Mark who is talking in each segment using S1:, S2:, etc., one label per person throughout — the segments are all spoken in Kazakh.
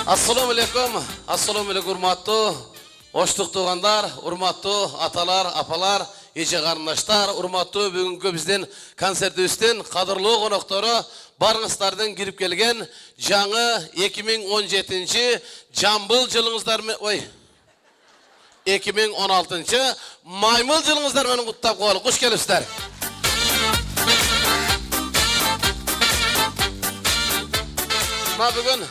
S1: Assalamu alaikum, urmatlı, hoşluk tuğanlar, urmatlı atalar, apalar, ece qarındaşlar, urmatlı bugünkü bizden konsertibizden kadırlı konukları barыңızlardan girip kelgen жаңы 2017 Jambıl жылыңыздар ой 2016 Maymıl жылыңыздар менен куттап коелук. Куш келипсиздер. Бүгін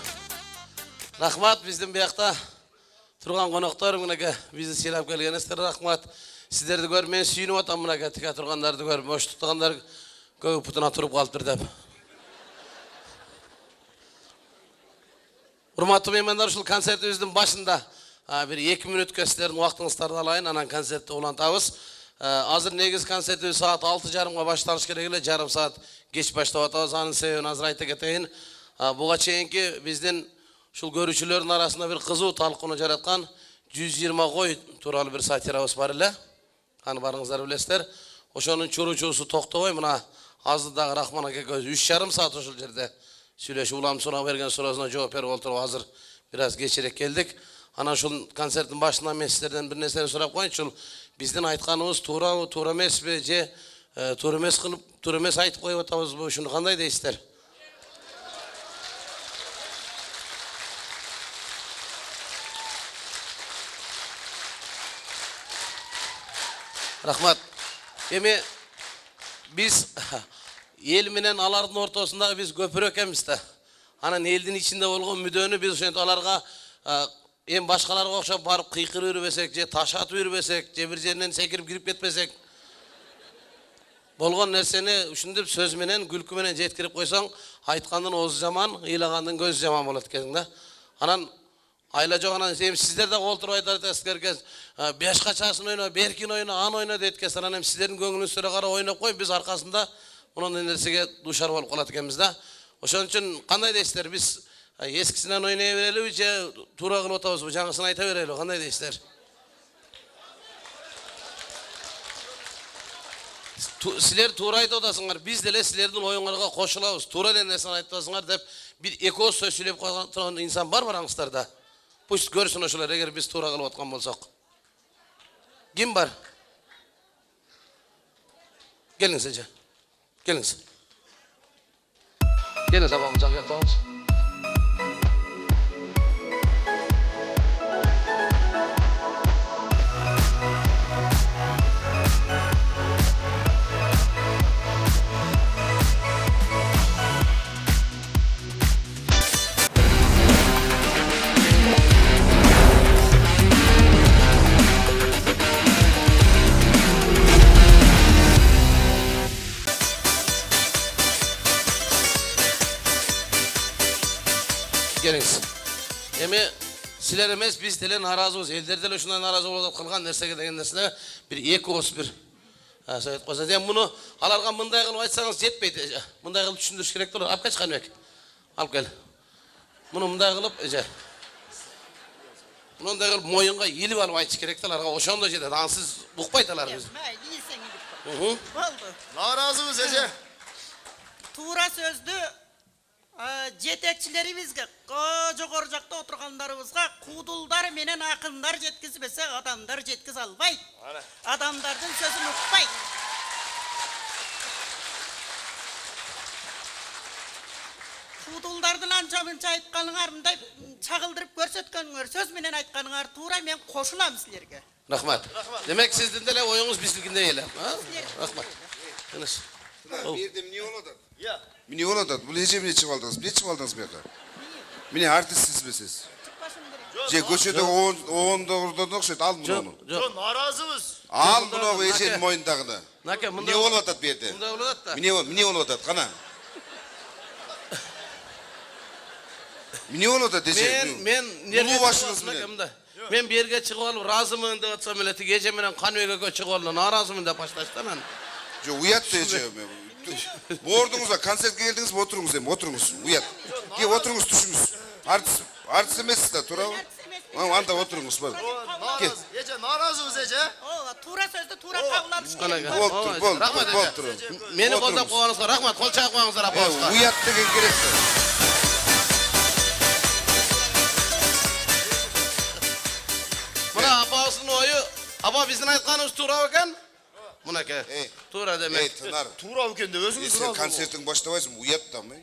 S1: рахмат біздің бұяқта тұрған қонақтар мінеке бізді сыйлап келгеніңіздер рахмат. Сіздерді көріп мен сүйініп отам мінеке тіке тұрғандарды көріп өш тұтқандар көк пұтына тұрып қалыптыр деп. Урматтуу меймандар, ушул концертибиздин башында bir 2 мүнөткө сиздердин убактыңыздарды алайын, анан концертти улантабыз. Азыр негиз концертибиз саат 6:30 башталыш керек эле, жарым саат кеч баштап атабыз. Анын себебин азыр айта кетейин. Буга чейинки биздин ушул көрүүчүлөрдүн арасында bir кызуу талкууну жараткан 120 кой тууралуу bir сатирабыз бар эле. Аны барыңыздар билесиздер. Ошонун чуруучусу токтобой мына азырдагы Рахман аке көз 3,5 саат ошол жерде сүйлөшүп улам сурап берген суроосуна жооп берип отуруп азыр biraz кечирээк келдик. Анан ушул концерттин башында мен сиздерден bir нерсени сурап коеюн. Ушул биздин айтканыбыз туурабы, туура эмеспи же туура эмес кылып, туура эмес айтып коюп атабызбы? Ушуну кандай дейсиздер? Рахмат. Эми биз эл менен алардын ортосундагы биз көпүрө экенбиз да. Анан элдин ичинде болгон мүдөнү биз ошентип аларга эми башкаларга окшоп барып кыйкырып жүрбөсөк, же таш атып жүрбөсөк, же бир жеринен секирип кирип кетпесек, болгон нерсени ушинтип сөз менен, күлкү менен жеткирип койсоң, айткандын оозу жаман, ыйлагандын көзү жаман болот экен да. Анан айла жок, анан эми сиздер да олтуруп айтасыздар, бешка часын ойно, беркин ойно, ан ойно дейт экен. Анан эми сиздердин көңүлүңүздө карап ойноп коюп, биз аркасында мындай нерсеге дуушар болуп калат экенбиз да. Ошон үчүн кандай дейсиздер? Биз ескисинен ойнай берелиби же туура кылып атабызбы? Жаңысын айта берелиби? Кандай дейсиздер? Силер туура айтып атасыңар, биз деле силердин оюңарга кошулабыз. Туура эле нерсени айтып атасыңар деп бир эки ооз сөз сүйлөп койгон инсан бар бараңыздарда. Пусть көрсүн ошолор, эгер биз туура кылып аткан болсок. Ким бар? Келиңиз эже. Келиңиз. Келиңиz апам, жак жактаңыз. Geliniz. Emi siler emez, biz dele narazıyız. Elder dele şundan narazı olarak kılgan nersege degen nersine bir iki os bir sayet koysa. Yani bunu alarga mınday kılıp aytsanız yetmeydi. Mınday kılıp düşündürüş gerek olur. Alıp kaç kanıbek. Alıp gel. Bunu mınday kılıp ece. Mınday kılıp moyunga yelip alıp aytış gerek alarga. Oşanda jede dansız bukpaytalar biz.
S2: Oldu.
S3: Narazımız ece.
S2: Tuğra sözlü жетекчилерибизге, жогору жакта отургандарыбызга куудулдар менен акындар жеткизбесе, адамдар жеткизе албайт. Адамдардын сөзүн укпайт. Куудулдардын анча-мынча айтканыңар, мындай чагылдырып көрсөткөнүңөр, сөз менен айтканыңар туура, мен кошулам силерге.
S1: Рахмат. Демек сиздин деле оюңуз биздикиндей эле. Рахмат. Тыныч.
S3: Бердим не болот? Я. Міне ол атады, бұл еже міне шығып алдыңыз беқа. Міне артист сіз. Же көшеде оғында ұрдан оқшайды, ал мұны оны.
S1: Жоқ,
S3: наразымыз. Ал мұны еженің мойындағыны. Міне ол атады берді. Міне ол атады, қана. Міне ол атады десе.
S1: Мен берге шығып алып, разымын деп атсам еле, тек еже менен қануеге шығып алып, наразымын деп башташты мен.
S3: Жоқ, ұятты еже. Бордыңызға концертке келдіңіз, отырыңыз ем, отырыңыз, ұят. Ке, отырыңыз, түшіңіз. Артист емессіз да, тура ғой? Анда отырыңыз, бар.
S4: Еже, наразымыз еже?
S2: Тура сөзді, тура қабылалыш керек.
S3: Болды.
S1: Мені қолдап қойғаныңызға рахмат, қол шағып қойғаныңызға рахмат.
S3: Ұят деген керек.
S1: Aba bizdin aytkanımız tuura eken. Munake. Tuura
S3: Ey
S1: demek.
S3: Tınar.
S4: Tuğra ökende özünüz
S3: Sen
S4: razı olun.
S3: konsertin başlabaysın uyat da mı?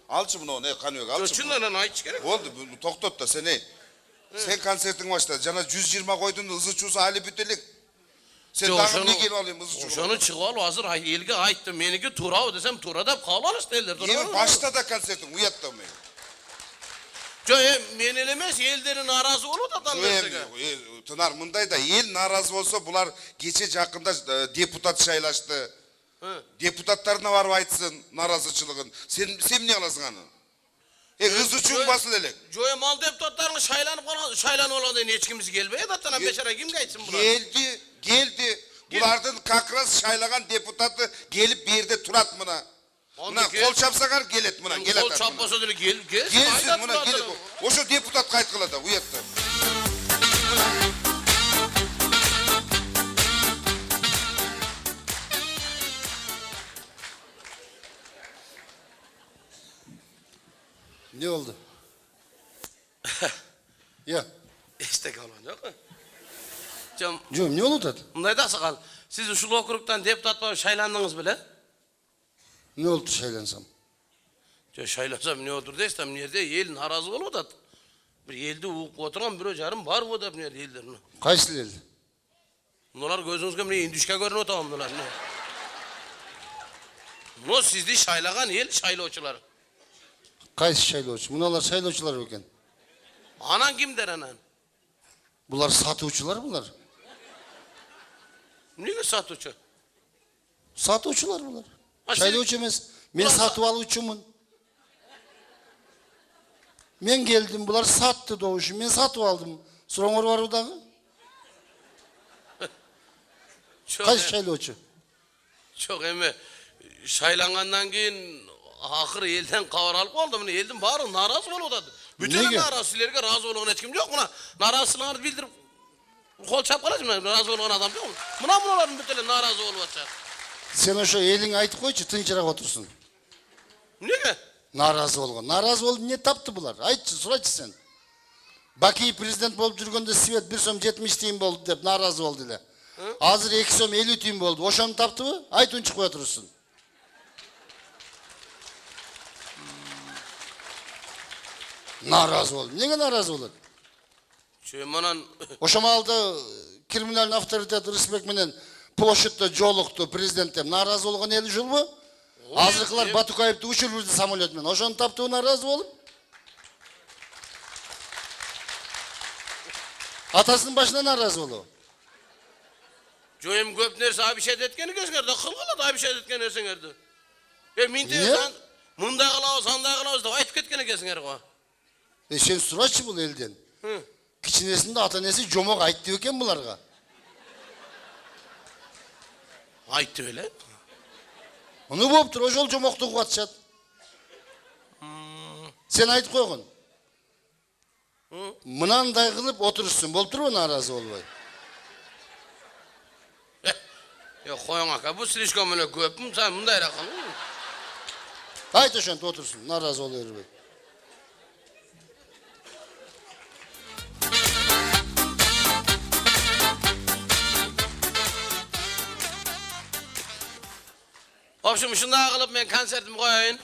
S3: Alçı bunu ne kanıyor alçı.
S1: Çınlanan aytış gerek.
S3: Oldu bu toktot da sen ey. Sen konsertin başladı. Cana 120 koydun da ızı çuzu hali bütelik. Sen daha ne gelip alayım ızı çuzu.
S1: Şunu çıkal hazır elge ayttı. Meniki tuura desem tuura da kalalış derler.
S3: Yine başta da konsertin uyat da mı?
S1: Joy men elemez ellerin narazı olur da tanırsın.
S3: Tınar mınday da el narazı olsa bular geçici hakkında deputat şaylaştı. Deputatlarına var aytsın narazıçılığın. Sen ne alasın anı? Kız üçün basıl elek.
S1: Joy mal deputatlarını şaylanıp olan diye hiç kimisi gelmeye da tana beşara kim geçsin buna?
S3: Geldi. Bulardan kakras şaylagan deputatı gelip bir yerde turat mına. Buna kol çapsakar gelet mına.
S1: Kol çapmasa dili gel.
S3: Gelsin buna gelip. O şu deputat kayıt kıladı uyattı.
S5: Ne oldu? Ya.
S1: İşte kalan yok mu? Canım,
S5: Canım ne oldu?
S1: bunday da sakal. Siz şu okruktan deputat var şaylandınız bile.
S5: Ne oldu şeylensem?
S1: Şaylansam ne olur desem nerede el narazı olur da. Bir elde oturan bir hocarım var mı da nerede ellerini?
S5: Kaysıl elde?
S1: Bunlar gözünüz gömleği indüşke görünüyor tamam bunlar ne? No sizde şaylagan el şayloçular.
S5: Kaysı şayloç? Bunlar şayloçlar yokken.
S1: Anan kim der anan?
S5: Bunlar satıcılar bunlar.
S1: Niye satıcı?
S5: Satıcılar bunlar.
S1: Ha,
S5: Şayloç emez. Men
S1: Bunlar
S5: satıp alıcımın. Men geldim bunlar sattı doğuşu. Men satıp aldım. Sonra var odağı. Kaysı şayloçu?
S1: Çok emi şaylangandan keyin ahır elden kavaralıp oldu mu? Elden bari narazı oluyordu. Bütün
S5: Nege?
S1: narazılarga razı olan hiç kim yok buna. Narazılığını bildirip kol çapkalacım razı olan adam yok mu? Bunların bütün narazı olacak.
S5: Sen o şu elin aytıp koyçu tınçırak otursun.
S1: Niye?
S5: Narazı olgun. Narazı oldu ne taptı bular? Aytçı suraçı sen. Bakiy prezident bolup жүргөндө Sivet 1 som 70 tiyim boldu dep narazı oldu ile. Hazır 2 som 50 tiyim boldu. Oşonu taptı mı? Aytın çıkıp oturursun. Narazı oldu. Nege narazı olur?
S1: Şömanan
S5: Oşama aldı kriminalin avtoriteti respekt menen площадьта жолукту президенттем. Наразы болгон эл ушулбу? Азыркылар Батукаевди учурбузду самолет менен. Ошону таптыбы наразы болуп? Атасынын башына наразы болобу?
S1: Joyum köp nerse abişet etkeni gözgörde, kılgıla da abişet etkeni ösengörde. Minte
S5: Niye?
S1: mında kılavuz, anda kılavuz da aytıp ketkeni kesingeri koa.
S5: Sen сурачы бул элден. Кичинесинде ата-энеси жомок айтты экен буларга.
S1: Ayttı öyle.
S5: Муну болуптур, ошол жомокту угуп атышат. Сен айтып койгун. Мынандай кылып отурушсун, болуптурбу нааразы болбой?
S1: Koyun aka, bu silişko mene köpüm, sen bunda yere kalın.
S5: Ayt ошентип отурсун, нааразы боло бербей.
S1: Общем, şundağı kılıp ben konsertimi koyayım.